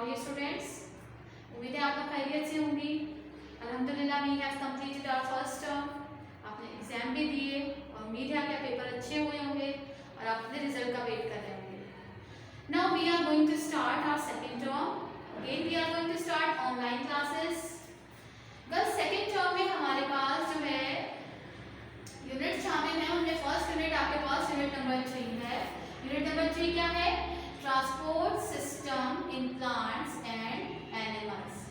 are you students? उम्मीद है आप लोग खैरियत से होंगी। अल्हम्दुलिल्लाह we have completed our first term। आपने एग्जाम भी दिए और उम्मीद है आपके पेपर अच्छे हुए होंगे और आप अपने रिजल्ट का वेट कर रहे होंगे। Now we are going to start our second term। Again we are going to start online classes। बस सेकेंड टर्म में हमारे पास जो है यूनिट शामिल है, उनमें फर्स्ट यूनिट आपके पास यूनिट नंबर 3 है। यूनिट नंबर 3 क्या है? Transport system in plants and animals.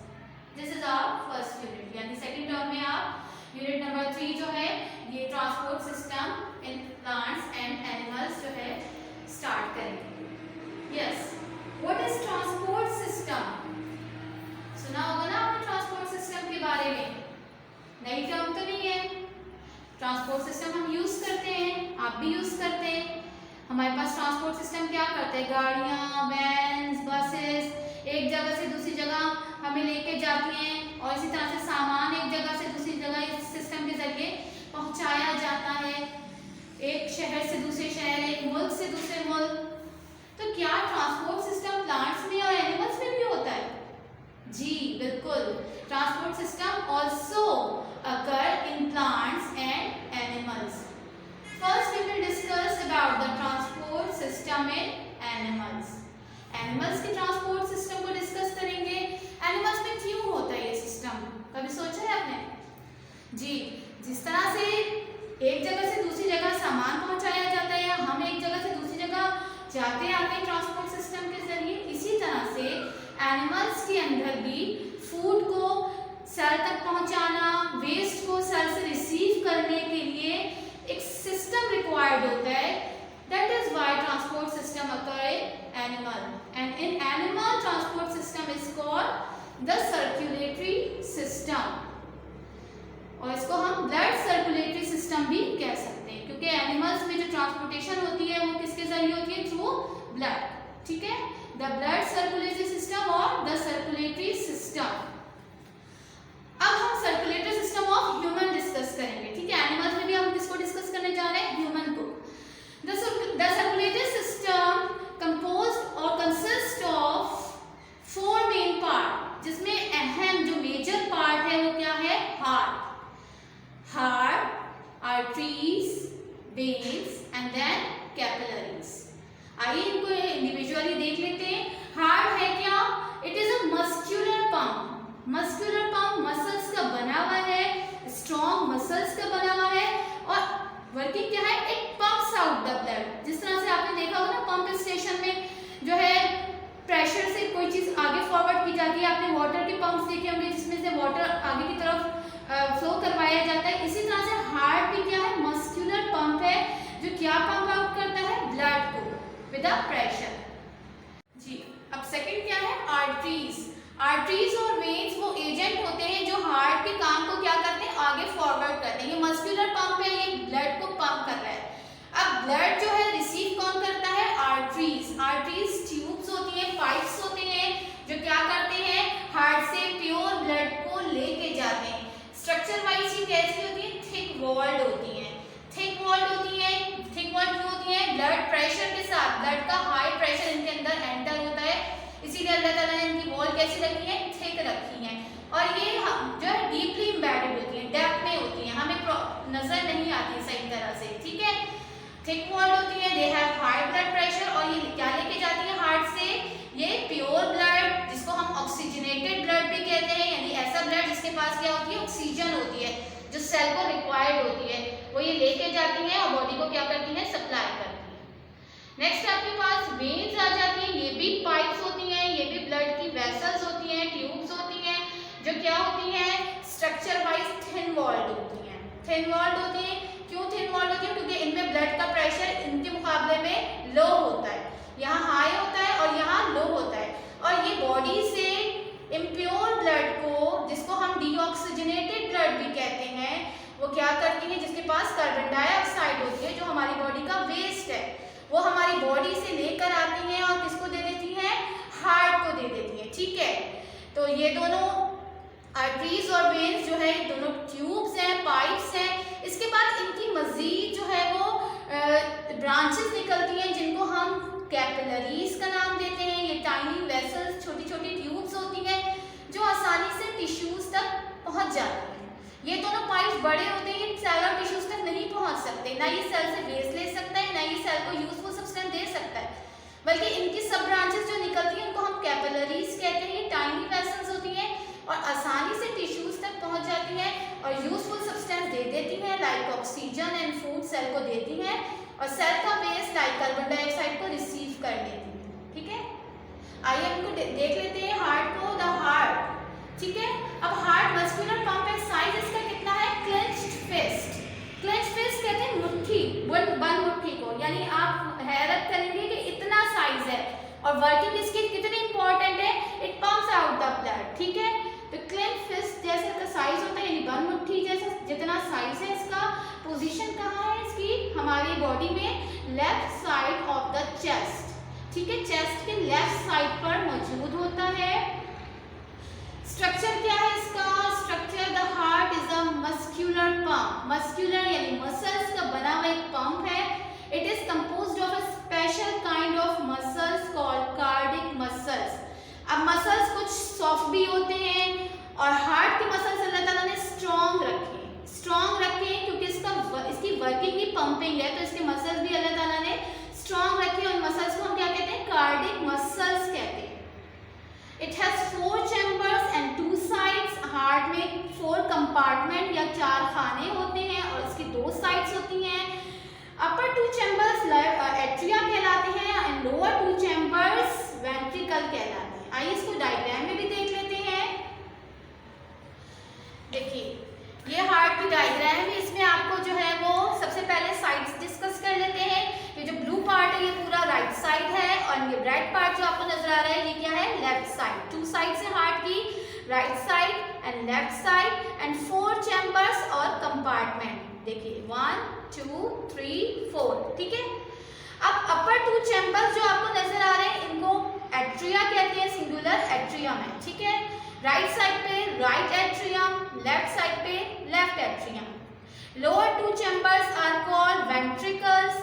This is our first unit, यानी सेकेंड टर्म में आप यूनिट नंबर 3 जो है ये transport system in plants and animals जो है स्टार्ट करेंगे। Yes, what is transport system? सुना होगा ना आपने ट्रांसपोर्ट सिस्टम के बारे में। नई टर्म तो नहीं है। ट्रांसपोर्ट सिस्टम हम यूज करते हैं, आप भी यूज करते हैं। हमारे पास ट्रांसपोर्ट सिस्टम क्या करते हैं? गाड़ियाँ, वैन्स, बसेस एक जगह से दूसरी जगह हमें लेके जाती हैं और इसी तरह से सामान एक जगह से दूसरी जगह इस सिस्टम के जरिए पहुंचाया जाता है, एक शहर से दूसरे शहर, एक मुल्क से दूसरे मुल्क। तो क्या ट्रांसपोर्ट सिस्टम प्लांट्स में और एनिमल्स में भी होता है? जी बिल्कुल। Transport system also occur in plants and animals. First we will discuss about the transport system in animals। Animals के ट्रांसपोर्ट सिस्टम को डिस्कस करेंगे। एनिमल्स में क्यों होता है ये सिस्टम, कभी सोचा है आपने? जी, जिस तरह से एक जगह से दूसरी जगह सामान पहुंचाया जाता है या हम एक जगह से दूसरी जगह जाते आते हैं ट्रांसपोर्ट सिस्टम के जरिए, इसी तरह से एनिमल्स के अंदर भी फूड को सेल तक पहुंचाना, वेस्ट को सेल से रिसीव करने के लिए एक सिस्टम रिक्वायर्ड होता है। That is why transport system occur in animal, and in animal transport system is called the circulatory system, और इसको हम ब्लड सर्कुलेटरी सिस्टम भी कह सकते हैं, क्योंकि एनिमल्स में जो ट्रांसपोर्टेशन होती है वो किसके जरिए होती है? Through blood. ठीक है, द ब्लड सर्कुलेटरी सिस्टम और द सर्कुलेटरी सिस्टम। अब हम circulatory system of human discuss करेंगे। ठीक है, एनिमल्स में भी हम किसको डिस्कस करने जा रहे हैं? ह्यूमन को। द सर्कुलेटरी सिस्टम कंपोज्ड और कंसिस्ट ऑफ 4 मेन पार्ट, जिसमें अहम जो मेजर पार्ट है वो क्या है? Heart, arteries, veins and then capillaries. आइए इनको इंडिविजुअली देख लेते हैं। हार्ट है क्या? It is a muscular pump. Muscular pump muscles का बना हुआ है, स्ट्रॉन्ग मसल्स का बना हुआ है, और वर्किंग क्या है? It pumps out the blood. जिस तरह से आपने देखा होगा ना पंप स्टेशन में जो है प्रेशर से कोई चीज आगे फॉरवर्ड की जाती है। आपने वाटर के पंप्स देखे होंगे जिसमें से वाटर आगे की तरफ फ्लो करवाया जाता है। इसी तरह से हार्ट भी क्या है? मस्कुलर पंप है जो क्या पंप आउट करता है? ब्लड को विद अ प्रेशर। जी, अब सेकंड क्या है? आर्टरीज। आर्टरीज और वेन्स वो एजेंट होते हैं जो हार्ट के काम को क्या करते हैं? आगे फॉरवर्ड करते हैं। ये मस्कुलर पंप है, ये ब्लड को पंप कर रहा है। अब ब्लड जो है रिसीव कौन करता है? आर्टरीज। आर्टरीज ट्यूब्स होती हैं, पाइप्स होते हैं जो क्या करते हैं? हार्ट से प्योर ब्लड को लेके जाते हैं। स्ट्रक्चर वाइज ये कैसी होती है? थिक वॉल्ड होती है। थिक वॉल्ड होती है। थिक वॉल्ड क्यों होती है? ब्लड प्रेशर के साथ, ब्लड का हाई प्रेशर इनके अंदर एंटर होता है, इसीलिए अल्लाह ताला ने इनकी वॉल कैसी रखी है? थिक रखी है। और ये जो है डीपली एम्बेडेड होती है, डेप्थ में होती है, हमें नजर नहीं आती सही तरह से। ठीक है, थिक वॉल होती है, they have high blood pressure, और ये क्या लेके जाती है हार्ट से? ये प्योर ब्लड, जिसको हम ऑक्सीजनेटेड ब्लड भी कहते हैं, यानी ऐसा ब्लड जिसके पास क्या होती है? ऑक्सीजन होती है जो सेल को रिक्वायर्ड होती है, वो ये लेके जाती है और बॉडी को क्या करती है? सप्लाई करती है। नेक्स्ट आपके पास वेन्स आ जाती हैं। ये भी पाइप्स होती हैं, ये भी ब्लड की वेसल्स होती हैं, ट्यूब्स होती हैं, जो क्या होती हैं? स्ट्रक्चर वाइज थिन वॉल्ड होती हैं। थिन वॉल्ड होती हैं। क्यों थिन वॉल्ड होती है? क्योंकि इनमें ब्लड का प्रेशर इनके मुकाबले में लो होता है, यहाँ हाई होता है और यहाँ लो होता है, और ये बॉडी से इम्प्योर ब्लड को, जिसको हम डीऑक्सीजनेटेड ब्लड भी कहते हैं, वो क्या करती है? जिसके पास कार्बन डाइऑक्साइड होती है, जो हमारी बॉडी का वेस्ट है, वो हमारी बॉडी से लेकर आती हैं और किसको दे देती हैं? हार्ट को दे देती हैं। ठीक है, तो ये दोनों आर्टरीज और वेन्स जो है दोनों ट्यूब्स हैं, पाइप्स हैं। इसके बाद इनकी मजीद जो है वो ब्रांचेस निकलती हैं जिनको हम कैपिलरीज का नाम देते हैं। ये टाइनी वेसल्स, छोटी छोटी ट्यूब जाती है। ये दोनों पाइप्स बड़े होते हैं, ये सेल और टिश्यूज तक नहीं पहुंच सकते, ना ये सेल से वेस्ट ले सकता है, ना ये सेल को यूजफुल सब्सटेंस दे सकता है, बल्कि इनकी सब ब्रांचेस जो निकलती हैं उनको हम कैपिलरीज कहते हैं। ये टाइनी वेसल्स होती हैं और आसानी से टिश्यूज तक पहुंच जाती हैं और यूजफुल सब्सटेंस दे देती हैं, like oxygen and food cell को देती हैं, और सेल का वेस्ट लाइक कार्बन डाइऑक्साइड को रिसीव कर लेती है। ठीक है, आइए हमको देख लेते हैं हार्ट को। द हार्ट, ठीक है। अब हार्ट मस्कुलर पंप है, साइज इसका कितना है? Clenched fist. क्लेंच्ड फिस्ट कहते हैं मुट्ठी, बंद मुट्ठी को, यानी आप हैरत करेंगे कि इतना साइज है। और वर्किंग इसकी कितनी इंपॉर्टेंट है? It pumps out the blood. ठीक है, तो क्लेंच्ड फिस्ट जैसे इसका साइज होता है, यानी बंद मुट्ठी जैसे जितना साइज है इसका। पोजीशन कहाँ है इसकी? हमारी बॉडी में left side of the chest. ठीक है, चेस्ट के लेफ्ट साइड पर मौजूद होता है। स्ट्रक्चर क्या है इसका? Structure, the heart is a muscular pump. Muscular यानी मसल्स का बना हुआ एक पंप है। It is composed of a special kind of muscles called cardiac muscles. अब मसल्स कुछ सॉफ्ट भी होते हैं और हार्ट के मसल्स अल्लाह ताला ने स्ट्रॉन्ग रखे क्योंकि इसकी वर्किंग ही पंपिंग है, तो इसके मसल्स भी अल्लाह ताला ने स्ट्रॉन्ग रखे और मसल्स को हम क्या कहते हैं? कार्डिक मसल्स कहते हैं। It has 4 chambers and 2 sides. Heart में 4 कंपार्टमेंट या 4 खाने होते हैं और इसकी 2 साइड्स होती हैं। अपर 2 चैम्बर्स एट्रिया कहलाते हैं एंड लोअर 2 चैम्बर्स वेंट्रिकल कहलाते हैं। आइए इसको डायग्राम में भी देख लेते हैं। देखिए, ये हार्ट की डायग्राम है। इसमें आपको जो है वो सबसे पहले साइड्स डिस्कस कर लेते हैं। ये जो ब्लू पार्ट है ये पूरा राइट साइड है और ये रेड पार्ट जो आपको नजर आ रहा है ये क्या है? Left side. 2 साइड्स है हार्ट की, right side and left side, and 4 chambers और कंपार्टमेंट। देखिए 1 2 3 4। ठीक है, अब अपर 2 चैम्बर्स जो आपको नजर आ रहे हैं इनको एट्रिया कहते हैं, सिंगुलर एट्रियम है। ठीक है, राइट साइड पे राइट एट्रियम, लेफ्ट साइड पे left atrium. Lower 2 chambers are called ventricles.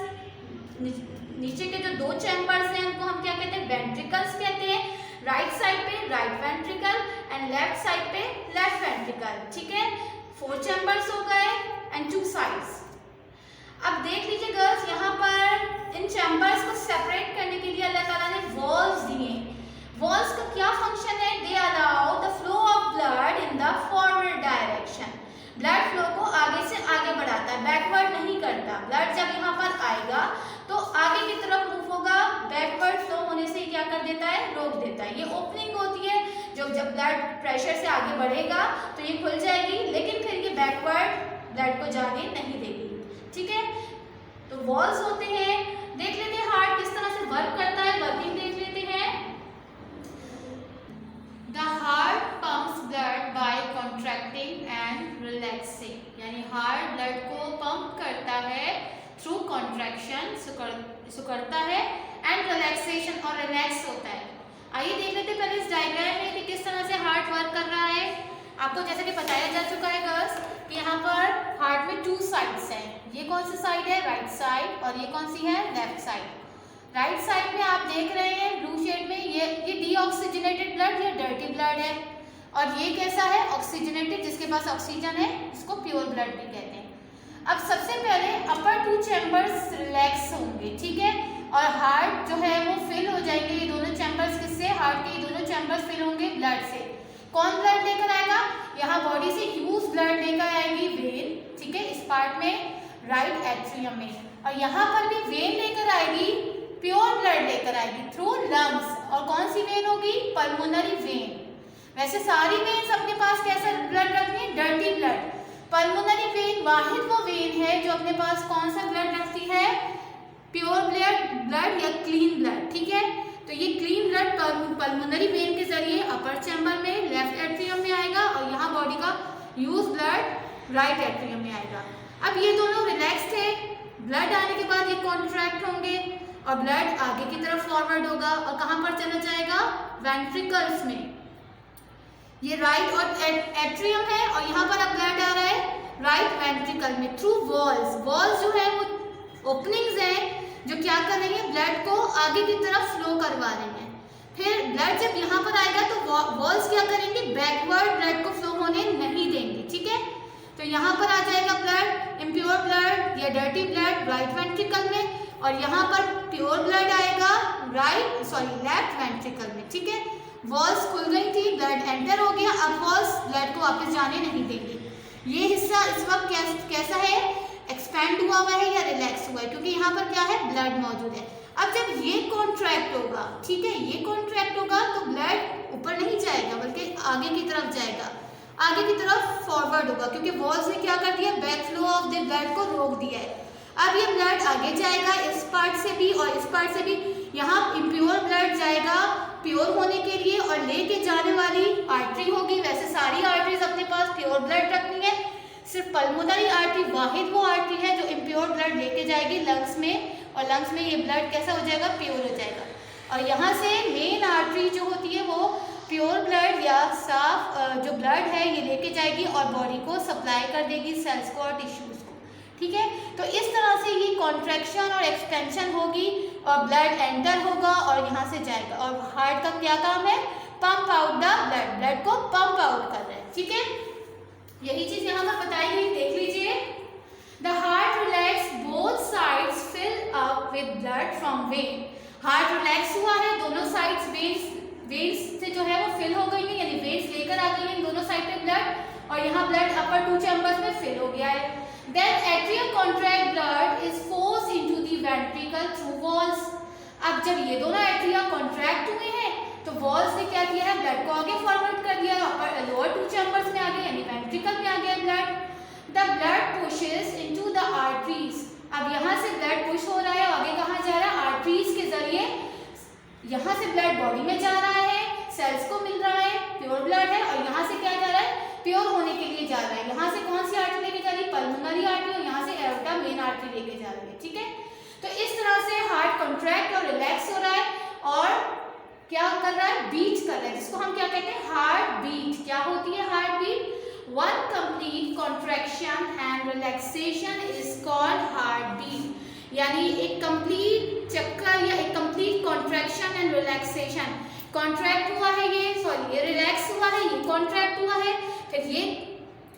नीचे के जो 2 चैम्बर्स हैं उनको हम क्या कहते हैं? वेंट्रिकल्स कहते हैं। राइट साइड पे right ventricle and left side पे लेफ्ट वेंट्रिकल। ठीक है, 4 चैम्बर्स हो गए एंड 2 साइड्स। अब देख लीजिए गर्ल्स, यहाँ पर इन चैम्बर्स को सेपरेट करने के लिए अल्लाह ताला ने वॉल्स दिए। वॉल्स का क्या फंक्शन है? They allow the flow of blood in the forward direction. Blood flow को आगे से आगे बढ़ाता है, बैकवर्ड नहीं करता। ब्लड जब यहाँ पर आएगा तो आगे की तरफ मूव होगा, बैकवर्ड फ्लो होने से क्या कर देता है? रोक देता है। ये ओपनिंग होती है, जब ब्लड प्रेशर से आगे बढ़ेगा तो ये खुल जाएगी, लेकिन फिर ये बैकवर्ड ब्लड को जाने नहीं देगी। ठीक है, तो वॉल्स होते हैं। देख लेते हैं हार्ट किस तरह से वर्क करता है, वर्किंग देख लेते हैं। The heart pumps blood by contracting and relaxing, यानी हार्ट ब्लड को पंप करता है थ्रू कॉन्ट्रैक्शन, सुकड़ता है, एंड रिलैक्सेशन और रिलैक्स होता है। आइए देख लेते हैं पहले इस डायग्राम में कि किस तरह से हार्ट वर्क कर रहा है। आपको जैसे कि बताया जा चुका है गर्ल्स कि यहाँ पर हार्ट में 2 साइड्स हैं। ये कौन सी साइड है? Right side. और ये कौन सी है? Left side. राइट साइड में आप देख रहे हैं ब्लू शेड में ये डीऑक्सीजनेटेड ब्लड, ये डर्टी ब्लड है, और ये कैसा है? ऑक्सीजनेटेड, जिसके पास ऑक्सीजन है उसको प्योर ब्लड भी कहते हैं। अब सबसे पहले अपर 2 चैम्बर्स रिलैक्स होंगे। ठीक है, और हार्ट जो है वो फिल हो जाएंगे। ये दोनों चैम्बर्स किससे? हार्ट के ये दोनों चैम्बर्स फिल होंगे ब्लड से। कौन ब्लड लेकर आएगा? यहाँ बॉडी से ह्यूज ब्लड लेकर आएगी वेन। ठीक है, इस पार्ट में राइट एट्रियम में, और यहाँ पर भी वेन लेकर आएगी, प्योर ब्लड लेकर आएगी थ्रू लंग्स। और कौन सी वेन होगी? Pulmonary vein. वैसे सारी वेन्स अपने पास कैसा ब्लड रखती है? Dirty blood. पल्मोनरी वेन वाहिद वो वेन है जो अपने पास कौन सा ब्लड रखती है? प्योर ब्लड या क्लीन ब्लड। ठीक है, तो ये क्लीन ब्लड पल्मोनरी वेन के जरिए अपर चैम्बर में लेफ्ट एट्रियम में आएगा और यहाँ बॉडी का यूज ब्लड राइट एट्रियम में आएगा। अब ये दोनों रिलैक्स थे, ब्लड आने के बाद ये कॉन्ट्रैक्ट होंगे और ब्लड आगे की तरफ फॉरवर्ड होगा और कहाँ पर चला जाएगा? वेंट्रिकल्स में। ये राइट और एट्रियम है और यहाँ पर अब ब्लड आ रहा है राइट वेंट्रिकल में थ्रू वॉल्स। वॉल्स जो है वो ओपनिंग्स हैं जो क्या कर रही है? ब्लड को आगे की तरफ फ्लो करवा रही हैं। फिर ब्लड जब यहाँ पर आएगा तो वॉल्स क्या करेंगे? बैकवर्ड ब्लड को फ्लो होने नहीं देंगे। या डर्टी ब्लड राइट वेंट्रिकल में, और यहाँ पर प्योर ब्लड आएगा लेफ्ट वेंट्रिकल में। ठीक है, वॉल्स खुल गई थी, ब्लड एंटर हो गया, अब वॉल्स ब्लड को वापस जाने नहीं देंगे। ये हिस्सा इस वक्त कैसा है, एक्सपैंड हुआ है या रिलैक्स हुआ है, क्योंकि यहाँ पर क्या है, ब्लड मौजूद है। अब जब ये कॉन्ट्रैक्ट होगा, ठीक है, ये कॉन्ट्रैक्ट होगा तो ब्लड ऊपर नहीं जाएगा बल्कि आगे की तरफ जाएगा, आगे की तरफ फॉरवर्ड होगा, क्योंकि वॉल्स ने क्या कर दिया, back flow of the blood को रोक दिया है। अब ये ब्लड आगे जाएगा इस पार्ट से भी और इस पार्ट से भी, यहाँ इम्प्योर ब्लड जाएगा प्योर होने के लिए और लेके जाने वाली आर्टरी होगी। वैसे सारी आर्टरीज अपने पास प्योर ब्लड रखनी है, सिर्फ पल्मोनरी आर्टरी वाहिद वो आर्टरी है जो इम्प्योर ब्लड लेके जाएगी लंग्स में, और लंग्स में ये ब्लड कैसा हो जाएगा, प्योर हो जाएगा। और यहाँ से मेन आर्टरी जो होती है वो प्योर ब्लड या साफ जो ब्लड है ये लेके जाएगी और बॉडी को सप्लाई कर देगी सेल्स को और टिश्यूज को। ठीक है, तो इस तरह से ये कॉन्ट्रैक्शन और एक्सपेंशन होगी और ब्लड एंटर होगा और यहाँ से जाएगा। और हार्ट का क्या काम है, pump out the blood, blood को पंप आउट कर रहा है। ठीक है, यही चीज यहाँ पर बताई गई, देख लीजिए। The heart relax, both sides fill up with blood from vein. Heart relax हुआ है, दोनों साइड्स वेन्स से जो है वो फिल हो गई है, यानी वेन्स लेकर आ गई है दोनों साइड पे ब्लड, और यहाँ ब्लड अपर 2 चैम्बर्स में फिल हो गया है। Then atrial contract blood is forced into the ventricle through walls. अब जब ये दोनों एट्रिया कॉन्ट्रैक्ट हुए हैं तो वॉल्स ने क्या किया है, ब्लड को आगे फॉरवर्ड कर दिया, अपर लोअर 2 चैम्बर्स में आ गया, यानी वेंट्रिकल में आ गया blood. The blood pushes into the arteries. अब यहाँ से ब्लड पुश हो रहा है, आगे कहाँ जा रहा है, आर्टरीज के जरिए यहाँ से ब्लड बॉडी में जा रहा है, सेल्स को मिल रहा है, प्योर ब्लड है, और यहाँ से क्या जा रहा है, प्योर होने के लिए जा रहा है। यहाँ से कौन सी आर्टरी लेके जा रही है, पल्मोनरी आर्टरी, और यहाँ से एओर्टा मेन आर्टरी लेके जा रही है। ठीक है, तो इस तरह से हार्ट कॉन्ट्रैक्ट और रिलैक्स हो रहा है और क्या कर रहा है, बीट कर रहा है, जिसको हम क्या कहते हैं, हार्ट बीट। क्या होती है heart beat, one complete contraction and relaxation is called heart beat. यानी एक कंप्लीट चक्कर या एक complete contraction and relaxation, contract हुआ है ये, सॉरी ये रिलैक्स हुआ है, ये कॉन्ट्रैक्ट हुआ है, फिर ये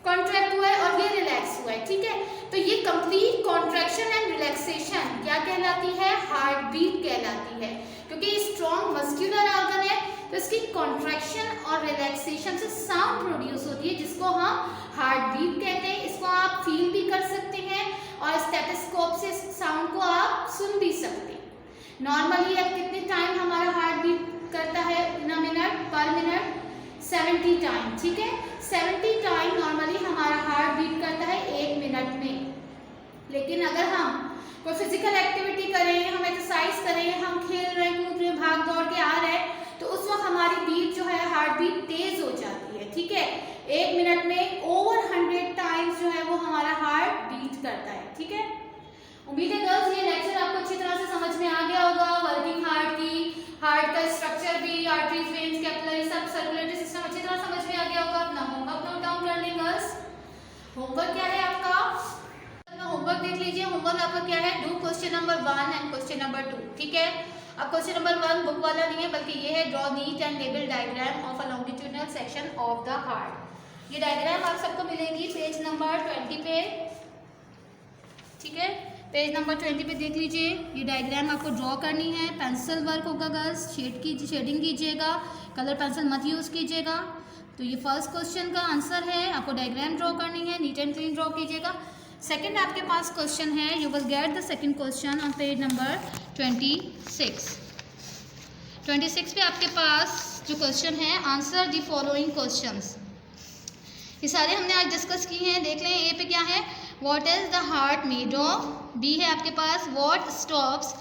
कॉन्ट्रैक्ट हुआ है और ये रिलैक्स हुआ है। ठीक है, तो ये कंप्लीट कॉन्ट्रैक्शन एंड रिलैक्सेशन क्या कहलाती है, हार्ट बीट कहलाती है, क्योंकि स्ट्रॉन्ग मस्कुलर ऑर्गन है तो इसकी कॉन्ट्रैक्शन और रिलैक्सेशन से साउंड प्रोड्यूस होती है, जिसको हम हार्ट बीट कहते हैं। इसको आप फील भी कर सकते हैं और स्टेथोस्कोप से साउंड को आप सुन भी सकते हैं। नॉर्मली अब कितने टाइम हमारा हार्ट बीट करता है in a minute, per minute 70 time. ठीक है, 70 टाइम नॉर्मली हमारा हार्ट बीट करता है 1 मिनट में। लेकिन अगर हम कोई फिजिकल एक्टिविटी करें, हम एक्सरसाइज करें, हम खेल रहे हैं, कूद रहे हैं, भाग दौड़ के आ रहे हैं, तो उस वक्त हमारी बीट जो है, हार्ट बीट तेज हो जाती है। ठीक है, 1 मिनट में ओवर 100 टाइम्स जो है वो हमारा हार्ट बीट करता है। ठीक है, उम्मीद है गर्ल्स ये लेक्चर आपको अच्छी तरह से समझ में आ गया होगा। वर्किंग हार्ट की, हार्ट का स्ट्रक्चर भी, आर्टरीज, वेन्स, कैपिलरी, सब सर्कुलेटरी सिस्टम अच्छी तरह समझ में आ गया होगा। अपना होमवर्क नोट डाउन कर लें गर्ल्स। होमवर्क क्या है आपका, होमवर्क देख लीजिए। होमवर्क आपका क्या है, do question number 1 and question number 2। ठीक है, अब क्वेश्चन नंबर 1 बुक वाला नहीं है, बल्कि ये है draw neat and label diagram of a longitudinal section of the heart. ये डायग्राम आप सबको मिलेगी पेज नंबर 20 पे। ठीक है, पेज नंबर 20 पे देख लीजिए। ये डायग्राम आपको ड्रॉ करनी है, पेंसिल वर्क होगा गर्ल्स, शेडिंग कीजिएगा, कलर पेंसिल मत यूज़ कीजिएगा। तो ये फर्स्ट क्वेश्चन का आंसर है, आपको डायग्राम ड्रॉ करनी है, नीट एंड क्लीन ड्रॉ कीजिएगा। सेकंड आपके पास क्वेश्चन है, you will get the second question on page number 26। 26 पे आपके पास जो क्वेश्चन है, आंसर द फॉलोइंग क्वेश्चंस। ये सारे हमने आज डिस्कस किए हैं, देख लें। ए पे क्या है, what is the heart made of. B है आपके पास, what stops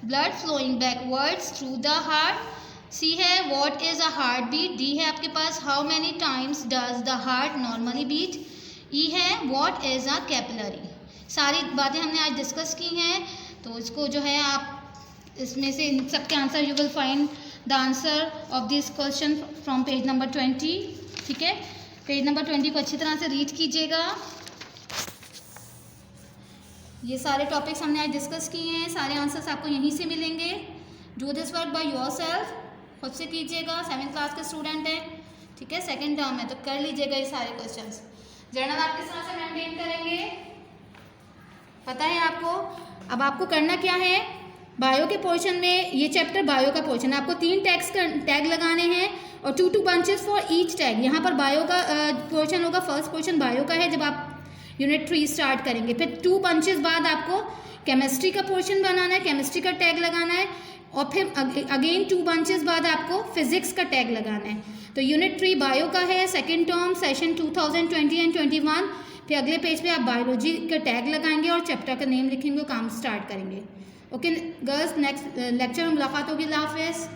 blood flowing backwards through the heart. C है, what is a heart beat. D है आपके पास, how many times does the heart normally beat. E है, what is a capillary. सारी बातें हमने आज डिस्कस की हैं, तो इसको जो है आप इसमें से इन सबके answer you will find the answer of this question from page number 20। ठीक है, पेज नंबर 20 को अच्छी तरह से रीड कीजिएगा। ये सारे टॉपिक्स हमने आज डिस्कस किए हैं, सारे आंसर्स आपको यहीं से मिलेंगे। Do this work by yourself, खुद से कीजिएगा। 7th क्लास के स्टूडेंट हैं, ठीक है, सेकंड टर्म है, तो कर लीजिएगा ये सारे क्वेश्चंस। जर्नल आप किस तरह से मेंटेन करेंगे, पता है आपको। अब आपको करना क्या है, बायो के पोर्शन में, ये चैप्टर बायो का पोर्शन है, आपको 3 टैग लगाने हैं और 2 बंचेस फॉर ईच टैग। यहाँ पर बायो का पोर्शन होगा, फर्स्ट पोर्शन बायो का है जब आप यूनिट 3 स्टार्ट करेंगे। फिर 2 बंचेस बाद आपको केमिस्ट्री का पोर्शन बनाना है, केमिस्ट्री का टैग लगाना है, और फिर अगेन 2 बंचेस बाद आपको फिजिक्स का टैग लगाना है। तो यूनिट 3 बायो का है, सेकेंड टर्म, सेशन 2020 एंड 21। फिर अगले पेज पे आप बायोलॉजी का टैग लगाएंगे और चैप्टर का नेम लिखेंगे और काम स्टार्ट करेंगे। ओके गर्ल्स, नेक्स्ट लेक्चर में मुलाकात होगी। अल्लाह हाफ़िज़।